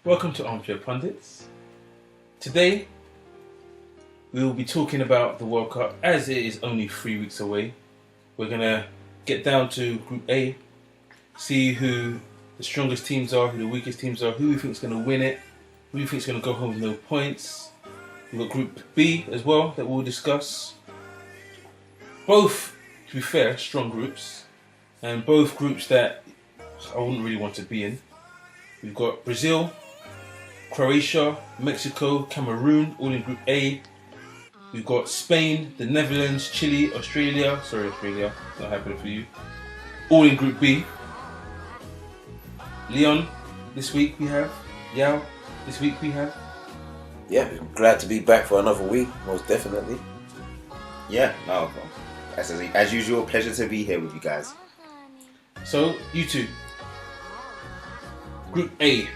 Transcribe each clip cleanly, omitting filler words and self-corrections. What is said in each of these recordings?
Welcome to Armchair Pundits. Today, we will be talking about the World Cup as it is only 3 weeks away. We're going to get down to Group A, see who the strongest teams are, who the weakest teams are, who we think is going to win it, who we think is going to go home with no points. We've got Group B as well that we'll discuss. Both, to be fair, strong groups, and both groups that I wouldn't really want to be in. We've got Brazil, Croatia, Mexico, Cameroon, all in Group A. We've got Spain, the Netherlands, Chile, Australia, not happening for you, all in Group B. Leon, this week we have. Yao, this week we have. Yeah, I'm glad to be back for another week, most definitely. Yeah, no, as usual, pleasure to be here with you guys. So, you two. Group A.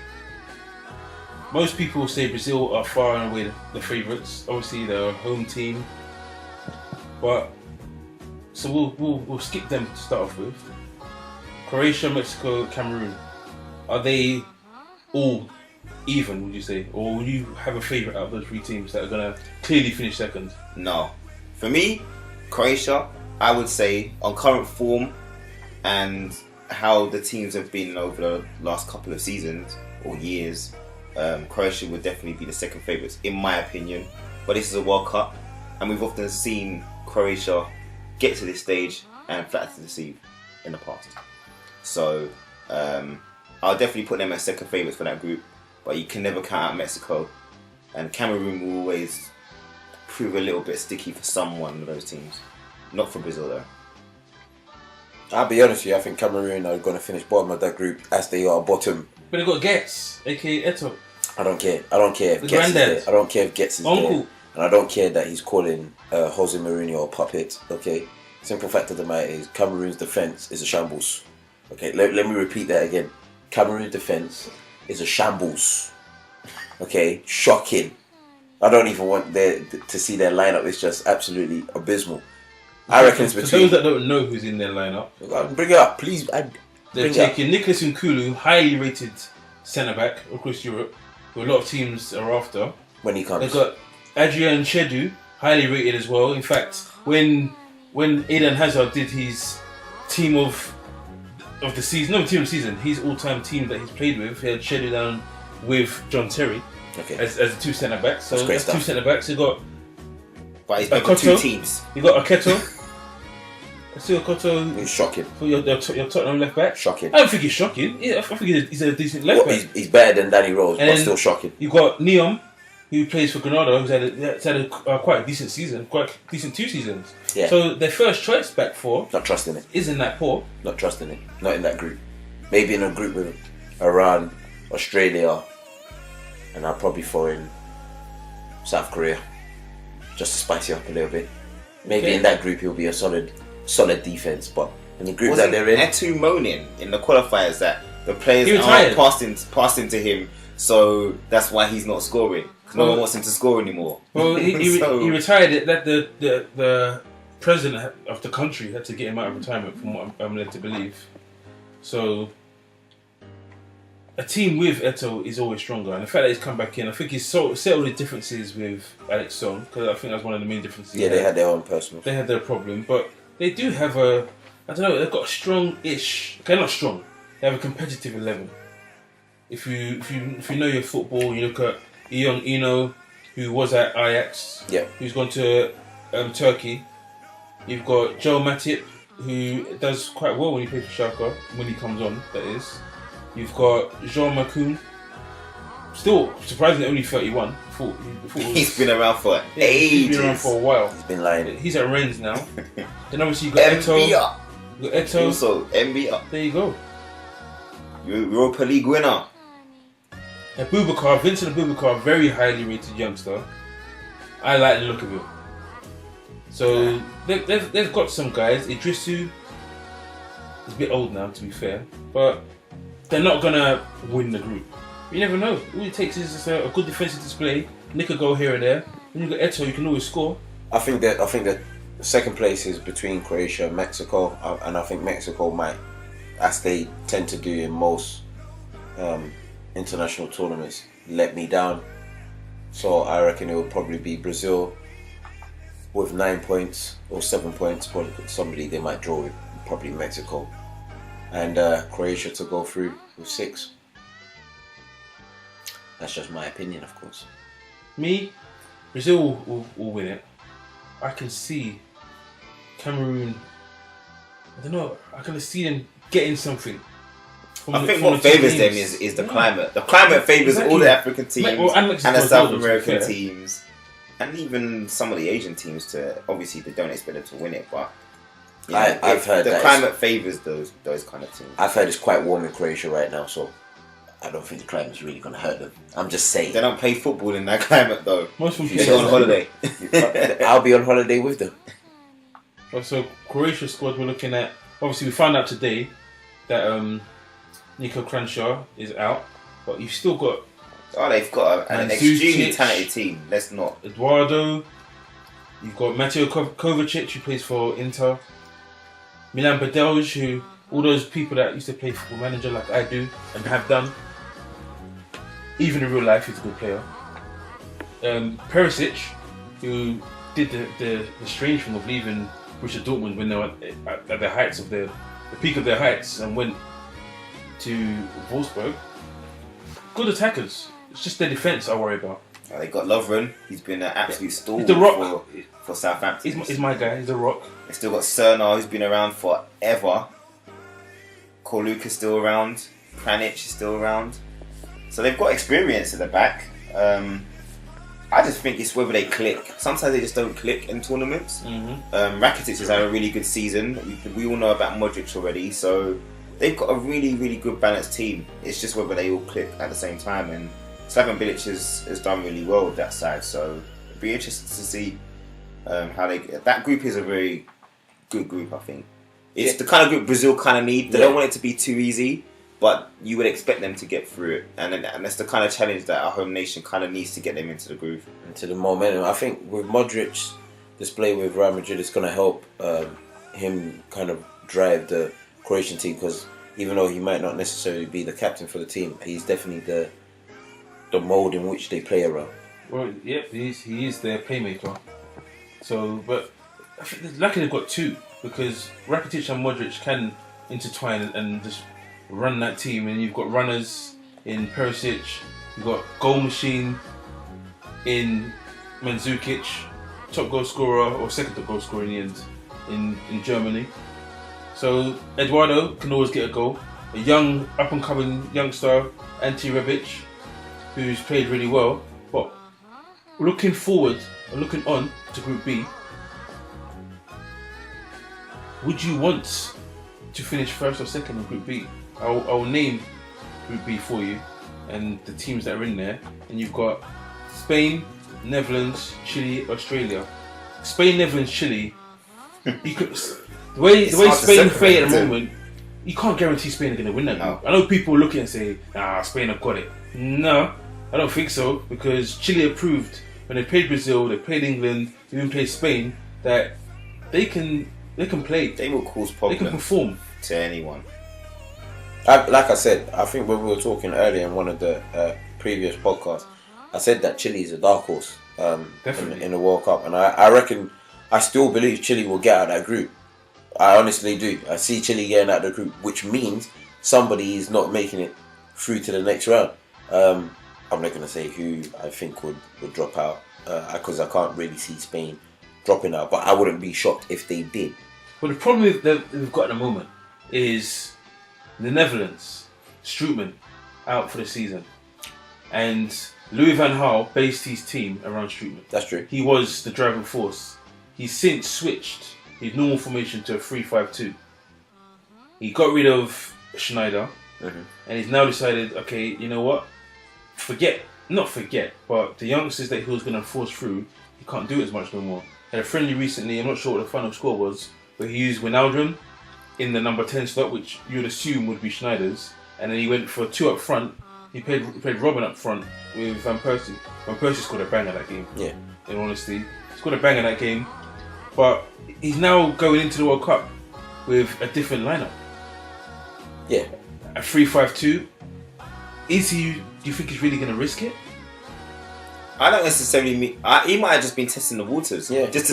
Most people say Brazil are far and away the favourites. Obviously, they're a home team. But, so we'll skip them to start off with. Croatia, Mexico, Cameroon. Are they all even, would you say? Or will you have a favourite out of those three teams that are going to clearly finish second? No. For me, Croatia, I would say, on current form and how the teams have been over the last couple of seasons or years, Croatia would definitely be the second favourites, in my opinion. But this is a World Cup, and we've often seen Croatia get to this stage and flat to deceive in the past. So, I'll definitely put them as second favourites for that group. But you can never count out Mexico, and Cameroon will always prove a little bit sticky for someone of those teams. Not for Brazil though. I'll be honest with you, I think Cameroon are going to finish bottom of that group as they are bottom. But they got Getz, aka Eto'o. I don't care if The Getz is granddad. there. I don't care if Getz is Uncle. there. And I don't care that he's calling Jose Mourinho a puppet, okay? Simple fact of the matter is Cameroon's defence is a shambles. Okay, let me repeat that again. Cameroon's defence is a shambles. Okay, shocking. I don't even want to see their lineup. It's just absolutely abysmal. I reckon it's For between. those that don't know who's in their lineup, Bring it up, please. they're taking Nicolas Nkulu, highly rated centre back across Europe, who a lot of teams are after. When he comes. They've got Adrien Chedu, highly rated as well. In fact, when Eden Hazard did his team of the season, no team of the season, his all-time team that he's played with, he had Chedu down with John Terry as the two centre backs. So that's two centre backs. You got. But he's back with two teams. You got Eto'o. I see Eto'o. He's shocking. For your Tottenham left back. Shocking. I don't think he's shocking. Yeah, I think he's a decent left back. He's better than Danny Rose, And but then still shocking. You got Neom, who plays for Granada, who's had a quite decent season, quite decent 2 seasons. Yeah. So their first choice back four Not trusting it. isn't that poor. Not trusting it. Not in that group. Maybe in a group with Iran, Australia, and I'll probably throw in South Korea, just to spice it up a little bit. Maybe Okay. in that group he'll be a solid defense, but in the group Wasn't that they're in, Eto'o moaning in the qualifiers that the players He retired. aren't passing to him, so that's why he's not scoring. Because no one wants him to score anymore. Well, he So- he retired it. That the president of the country had to get him out of retirement, from what I'm led to believe. So a team with Eto'o is always stronger, and the fact that he's come back in, I think he's settled the differences with Alex Song, because I think that's one of the main differences. yeah, they had their own personal. They had their problem, but they do have I don't know, they've got a strong-ish, okay, not strong, they have a competitive 11. If you know your football, you look at Eto'o, who was at Ajax, Yeah. who's gone to Turkey. You've got Joe Matip, who does quite well when he plays for Schalke, when he comes on, that is. You've got Jean Macoun, still surprisingly only 31. He's been around for ages. He's been around for a while. He's been lying. He's at Rennes now. Then obviously you've got Eto'o. MBR. You've got Eto'o. Also, MBR. There you go. Europa League winner. And Vincent Abubakar, very highly rated youngster. I like the look of him. So they've got some guys. Idrisu is a bit old now, to be fair, but they're not gonna win the group. You never know. All it takes is a good defensive display, nick a goal here and there. When you got Eto'o, you can always score. I think that second place is between Croatia and Mexico, and I think Mexico might, as they tend to do in most international tournaments let me down. So I reckon it will probably be Brazil with 9 points or 7 points. Probably somebody they might draw with, probably Mexico, and Croatia to go through with 6. That's just my opinion, of course. Me, Brazil will win it. I can see Cameroon. I don't know. I can see them getting something. I think what favours them is the climate. The climate favours all the African teams and the South American teams, and even some of the Asian teams. Obviously, they don't expect them to win it, but I've heard the climate favours those kind of teams. I've heard it's quite warm in Croatia right now, so I don't think the climate's really going to hurt them. I'm just saying. They don't play football in that climate, though. Most people they go on holiday. I'll be on holiday with them. So Croatia squad, we're looking at. Obviously, we found out today that Nico Cranshaw is out, but you've still got. Oh, they've got an extremely talented team. Let's not. Eduardo. You've got Mateo Kovacic, who plays for Inter. Milan Badelj, who all those people that used to play Football Manager like I do and have done. Even in real life, he's a good player. Perisic, who did the strange thing of leaving Borussia Dortmund when they were at the heights of the peak of their heights and went to Wolfsburg. Good attackers. It's just their defence I worry about. They got Lovren. He's been an absolute stalwart for Southampton. He's my guy. He's a rock. They still got Cerna, who's been around forever. Korluk is still around. Pranic is still around. So they've got experience at the back. I just think it's whether they click. Sometimes they just don't click in tournaments. Rakitic has had a really good season. We all know about Modric already, so they've got a really, really good balanced team. It's just whether they all click at the same time. And Slaven Bilic has done really well with that side, so it'd be interesting to see how they. That group is a very good group, I think. It's the kind of group Brazil kind of need. They don't want it to be too easy, but you would expect them to get through it, and that's the kind of challenge that our home nation kind of needs to get them into the groove, into the momentum. I think with Modric's display with Real Madrid, it's going to help him kind of drive the Croatian team, because even though he might not necessarily be the captain for the team, he's definitely the mold in which they play around. Well, yeah, he is their playmaker. So, but I think luckily they've got two, because Rakitic and Modric can intertwine and just run that team, and you've got runners in Perisic, you've got goal machine in Mandzukic, top goal scorer or second top goal scorer in the end in Germany. So Eduardo can always get a goal. A young up and coming youngster, Ante Rebic, who's played really well. But looking forward and looking on to Group B, would you want to finish first or second in Group B? I'll name Group B for you and the teams that are in there. And you've got Spain, Netherlands, Chile, Australia. Spain, Netherlands, Chile. You could, the way Spain play at the moment, you can't guarantee Spain are going to win that group. I know people look at it and say, Spain have got it. No, I don't think so, because Chile have proved when they played Brazil, they played England, they even played Spain, that they can play. They will cause problems. They can perform to anyone. Like I said, I think when we were talking earlier in one of the previous podcasts, I said that Chile is a dark horse in the World Cup, and I reckon, I still believe Chile will get out of that group. I honestly do. I see Chile getting out of the group, which means somebody is not making it through to the next round. I'm not going to say who I think would drop out, because I can't really see Spain dropping out, but I wouldn't be shocked if they did. Well, the problem that we've got at the moment is the Netherlands, Strootman, out for the season. And Louis van Gaal based his team around Strootman. That's true. He was the driving force. He's since switched his normal formation to a 3-5-2. He got rid of Schneider, and he's now decided, okay, you know what? Not forget, but the youngsters that he was going to force through, he can't do it as much no more. Had a friendly recently, I'm not sure what the final score was, but he used Wijnaldum in the number 10 slot, which you would assume would be Schneider's, and then he went for two up front. He played Robin up front with Van Persie. Van Persie scored a banger that game. Yeah. In honesty, he scored a banger that game, but he's now going into the World Cup with a different lineup. Yeah. A 3-5-2. is he? Do you think he's really going to risk it? I don't necessarily mean. He might have just been testing the waters. Yeah, just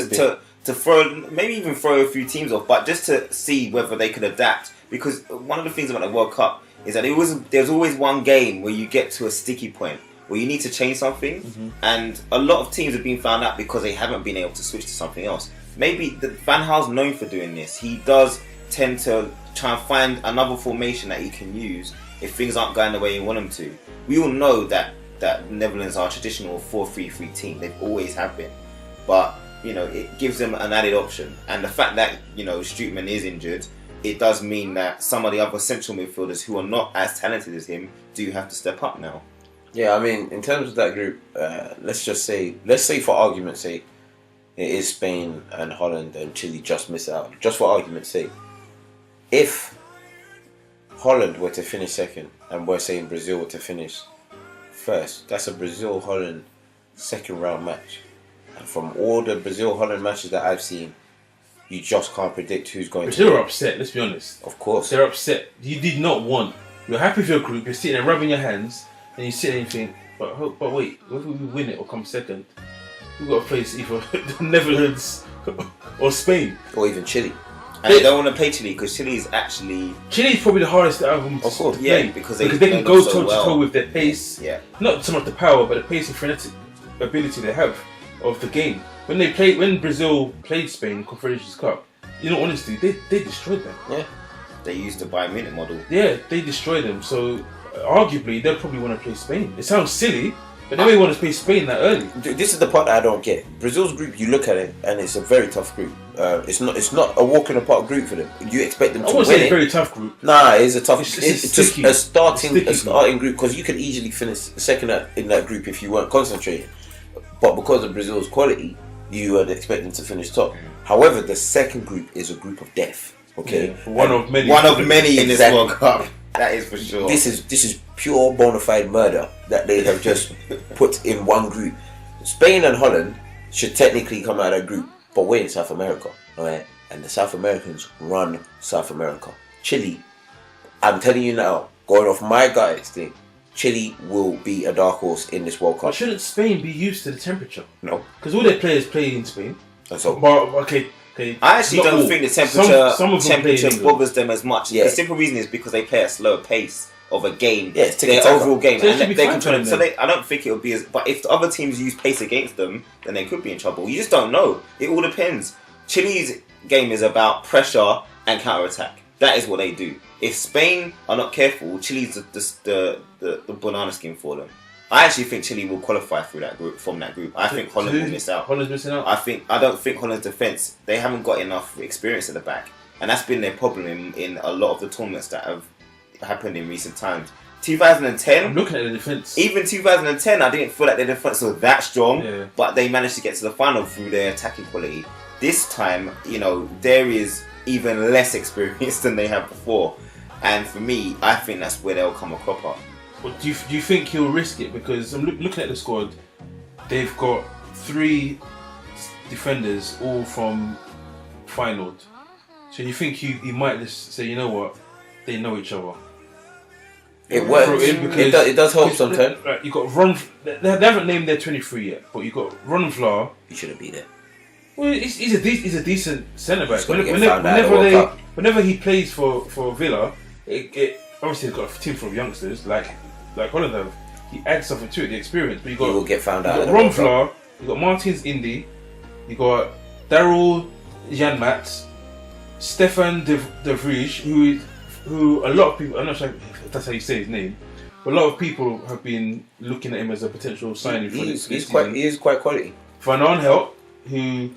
to throw, maybe even throw a few teams off, but just to see whether they could adapt. Because one of the things about the World Cup is that there's always one game where you get to a sticky point where you need to change something, and a lot of teams have been found out because they haven't been able to switch to something else. Maybe Van Gaal's known for doing this. He does tend to try and find another formation that he can use if things aren't going the way you want them to. We all know that Netherlands are a traditional 4-3-3 team. They've always have been. But, it gives them an added option. And the fact that, Strootman is injured, it does mean that some of the other central midfielders who are not as talented as him do have to step up now. Yeah, I mean, in terms of that group, let's say for argument's sake, it is Spain and Holland and Chile just miss out. Just for argument's sake. If Holland were to finish second and we're saying Brazil were to finish first, that's a Brazil-Holland second round match. And from all the Brazil-Holland matches that I've seen, you just can't predict who's going Brazil to are upset, let's be honest. Of course. They're upset. You did not want. You're happy with your group, you're sitting there rubbing your hands, and you sit there and you think, but wait, whether we win it or come second, we've got to face either the Netherlands or Spain. Or even Chile. And they don't want to play Chile because Chile is actually... Chile is probably the hardest out of them to course, play. Yeah, because they can go toe to toe with their pace. Yeah. Not so much the power, but the pace and frenetic ability they have of the game. When Brazil played Spain in Confederations Cup, honestly, they destroyed them. Yeah. They used the Bayern Munich model. Yeah, they destroyed them. So arguably, they'll probably want to play Spain. It sounds silly, but they may want to play Spain that early. This is the part that I don't get. Brazil's group, you look at it, and it's a very tough group. It's not a walk in the park group for them. You expect them to I won't win say it's it. a very tough group. Nah, it's a tough. It's just sticky. a starting Sticky group because you could easily finish second in that group if you weren't concentrating. But because of Brazil's quality, you would expect them to finish top. However, the second group is a group of death. Okay, Yeah, one of many. One of many in this Exactly. World Cup. That is for sure. This is pure bona fide murder that they have just put in one group. Spain and Holland should technically come out of that group, but we're in South America, alright? And the South Americans run South America. Chile, I'm telling you now, going off my guys thing, Chile will be a dark horse in this World But Cup. shouldn't Spain be used to the temperature? No. Because all their players play in Spain. And so, But okay. I actually not don't all. think the Some of them play in temperature England. bothers them as much. Yeah. The simple reason is because they play at a slower pace of a game. Yeah, it's their tiki-taka. overall game. So it And should be they fine control for it. them So then. I don't think it would be as... But if the other teams use pace against them, then they could be in trouble. You just don't know. It all depends. Chile's game is about pressure and counter-attack. That is what they do. If Spain are not careful, Chile's the banana skin for them. I actually think Chile will qualify through that group. From that group, I think Holland will miss out. Holland's missing out. I don't think Holland's defence, they haven't got enough experience at the back, and that's been their problem in a lot of the tournaments that have happened in recent times. 2010, I'm looking at the defence. even 2010, I didn't feel like their defence was that strong, Yeah. but they managed to get to the final through their attacking quality. This time, there is even less experience than they have before, and for me, I think that's where they'll come a cropper. But do you think he'll risk it? Because I'm looking at the squad. They've got 3 defenders, all from Feyenoord. So you think he might just say, you know what, they know each other. it works. Throw in It does help because- sometimes. Right, you got Ron. They haven't named their 23 yet, but you got Ron Vlaar. You shouldn't be there. Well, he's a decent centre back. He's gonna get found out at the World Cup. Whenever he plays for Villa, it obviously he's got a team full of youngsters like Holland have. He adds something to it, the experience. But He will get found out. you at got the Ron World Cup. Vlaar, you got Martins Indy, you got Daryl Janmaat, Stefan de Vrij, who a lot of people, I'm not sure if that's how you say his name, but a lot of people have been looking at him as a potential signing for this He season. is quite quality. Van Aanholt, who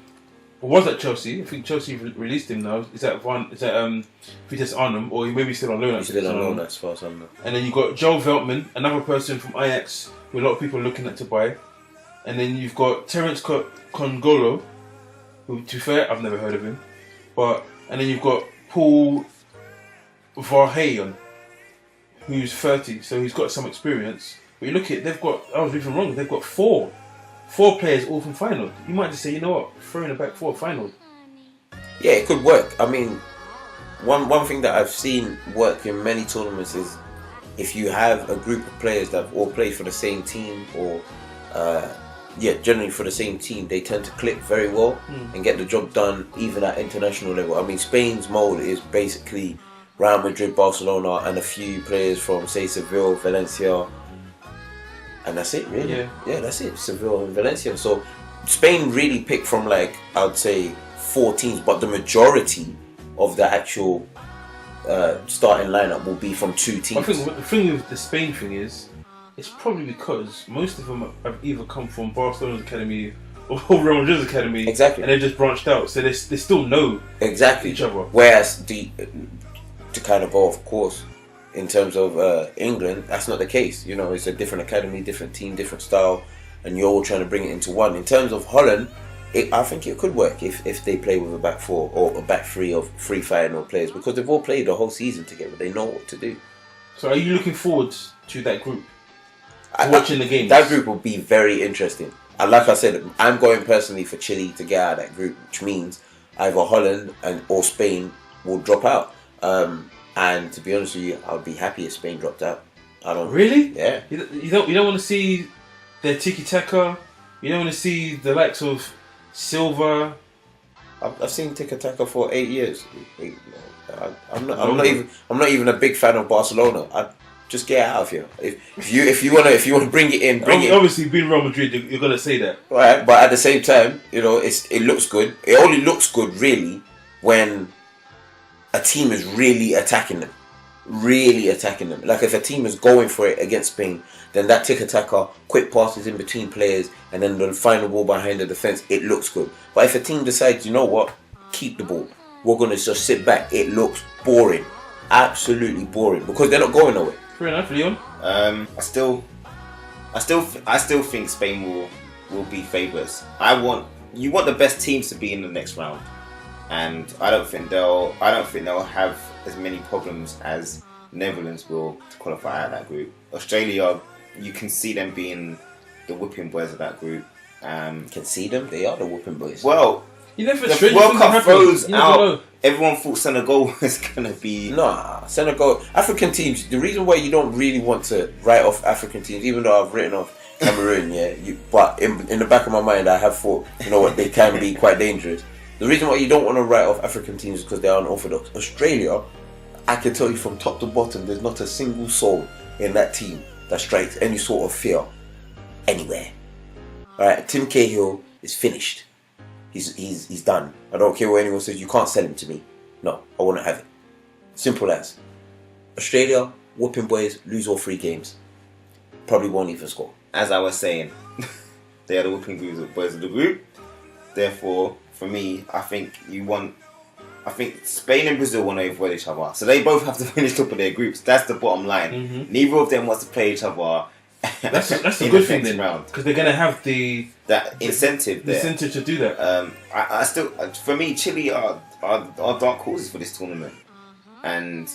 was at Chelsea, I think Chelsea released him now. Is that Vitesse Arnhem, or he may be still on loan? He's still on loan as far as I know. And then you've got Joel Veltman, another person from Ajax, who a lot of people are looking at to buy. And then you've got Terence Congolo, who, to be fair, I've never heard of him. And then you've got Paul Verheyen, who's 30, so he's got some experience. But you look at, I was even wrong, they've got 4 players all from Feyenoord. You might just say, you know what, throw in the back 4 Feyenoord. Yeah, it could work. I mean, one thing that I've seen work in many tournaments is if you have a group of players that all play for the same team or generally for the same team, they tend to click very well and get the job done even at international level. I mean, Spain's mold is basically Real Madrid, Barcelona, and a few players from, say, Seville, Valencia, and that's it, really. Yeah, that's it, Seville and Valencia. So Spain really picked from, like, I would say 4 teams, but the majority of the actual starting lineup will be from 2 teams. I think the thing with the Spain thing is, it's probably because most of them have either come from Barcelona's academy or Real Madrid's academy, Exactly. and they just branched out, so they still know each other. Whereas to kind of go off course in terms of England, that's not the case. You know, it's a different academy, different team, different style, and you're all trying to bring it into one. In terms of Holland, I think it could work if they play with a back 4 or a back 3 of free final players, because they've all played the whole season together. They know what to do. So are you looking forward to that group? Watching the games? That group will be very interesting. And like I said, I'm going personally for Chile to get out of that group, which means either Holland or Spain will drop out. And to be honest with you, I would be happy if Spain dropped out. I don't really. Yeah. You don't want to see their tiki taka. You don't want to see the likes of Silva. I've seen tiki taka for 8 years. I'm not even a big fan of Barcelona. Just get out of here. If you want to bring it in, bring it. Obviously, being Real Madrid, you're gonna say that, right? But at the same time, you know, it looks good. It only looks good really when a team is really attacking them. Like if a team is going for it against Spain, then that tiki-taka, quick passes in between players, and then the final ball behind the defense, it looks good. But if a team decides, you know what, keep the ball, we're gonna just sit back, it looks boring, absolutely boring, because they're not going nowhere. Fair enough, Leon. I still think Spain will be favourites. You want the best teams to be in the next round, and I don't think they'll have as many problems as Netherlands will to qualify out of that group. Australia, you can see them being the whipping boys of that group. Can see them? They are the whipping boys. Well, You never the World Cup throws out. Everyone thought Senegal was going to be... Nah, Senegal... African teams, the reason why you don't really want to write off African teams, even though I've written off Cameroon, but in the back of my mind I have thought, you know what, they can be quite dangerous. The reason why you don't want to write off African teams is because they are unorthodox. Australia, I can tell you from top to bottom, there's not a single soul in that team that strikes any sort of fear anywhere. Alright, Tim Cahill is finished. He's done. I don't care what anyone says, you can't sell him to me. No, I won't have it. Simple as. Australia, whooping boys, lose all 3 games. Probably won't even score. As I was saying, they are the whooping boys of the group. Therefore, for me, I think Spain and Brazil want to avoid each other. So they both have to finish top of their groups. That's the bottom line. Mm-hmm. Neither of them wants to play each other. That's a good thing then, because they're gonna have that incentive there. Incentive to do that. I still, for me, Chile are dark horses for this tournament, and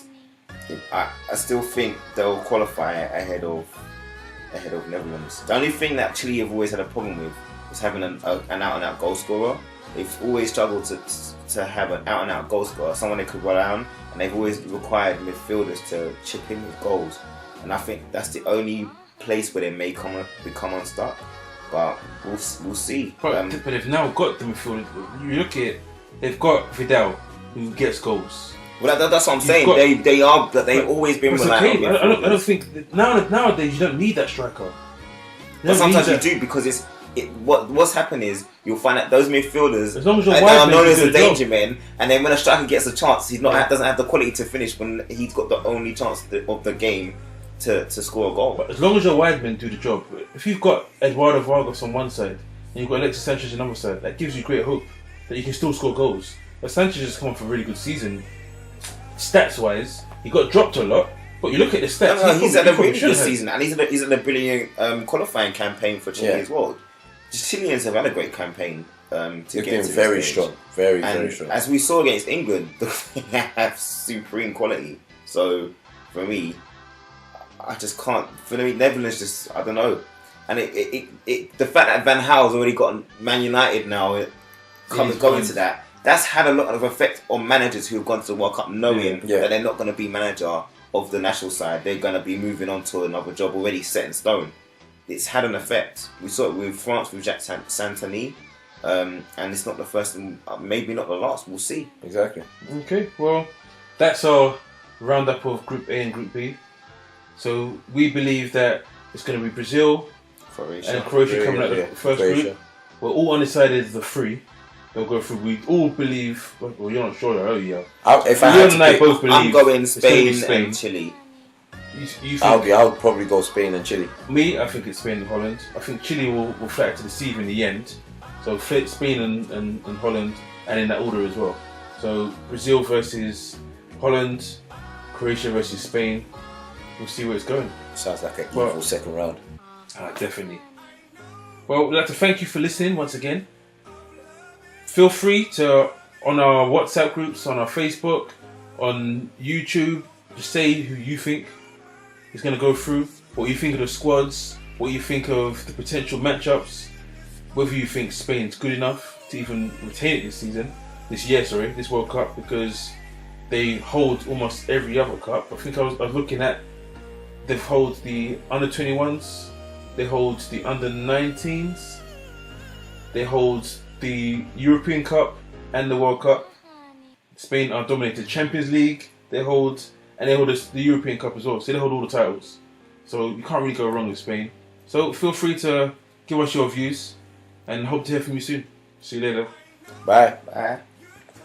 I still think they'll qualify ahead of Netherlands. The only thing that Chile have always had a problem with was having an out-and-out goal scorer. They've always struggled to have an out-and-out goal scorer, someone they could rely on, and they've always required midfielders to chip in with goals. And I think that's the only place where they may become unstuck, but we'll see. But they've now got the midfield. You look at it, they've got Vidal who gets goals. Well, that's what I'm saying. They've always been reliant on midfielders. I don't think nowadays you don't need that striker. But sometimes you do, because what's happened is you'll find that those midfielders as long as are known as the danger men, and then when a striker gets a chance, doesn't have the quality to finish when he's got the only chance of the game to score a goal. But as long as your wide men do the job, if you've got Eduardo Vargas on one side and you've got Alexis Sanchez on the other side, that gives you great hope that you can still score goals. But Sanchez has come off a really good season, stats wise. He got dropped a lot, but you look at the stats. No, he's had a really good season, and he's had a brilliant qualifying campaign for Chile as well. The Chileans have had a great campaign to get to very this strong, stage. very strong. As we saw against England, they have supreme quality. So for me, I just can't. For me, Netherlands I don't know. And the fact that Van Gaal's already got Man United now, going to that's had a lot of effect on managers who have gone to the World Cup knowing that they're not going to be manager of the national side, they're going to be moving on to another job already set in stone. It's had an effect. We saw it with France with Jacques Santini, and it's not the first and maybe not the last. We'll see. Exactly. Okay, well, that's our roundup of Group A and Group B. So we believe that it's going to be Brazil and Croatia coming out the first group. We're all undecided of the three. They'll go through. We all believe. Well, you're not sure, though, are you? If I had to pick, both believe I'm going it's gonna be Spain and Chile. You think, I'll probably go Spain and Chile. Me, I think it's Spain and Holland. I think Chile will fly to deceive in the end. So Spain and Holland, and in that order as well. So Brazil versus Holland, Croatia versus Spain. We'll see where it's going. Sounds like an evil second round. Definitely. Well, we'd like to thank you for listening once again. Feel free to, on our WhatsApp groups, on our Facebook, on YouTube, just say who you think is going to go through, what you think of the squads, what you think of the potential matchups, whether you think Spain's good enough to even retain it this World Cup, because they hold almost every other cup. I think I was looking at, they hold the under 21s, they hold the under 19s, they hold the European Cup and the World Cup. Spain are dominated Champions League, they hold the European Cup as well, so they hold all the titles. So you can't really go wrong with Spain. So feel free to give us your views and hope to hear from you soon. See you later. Bye. Bye.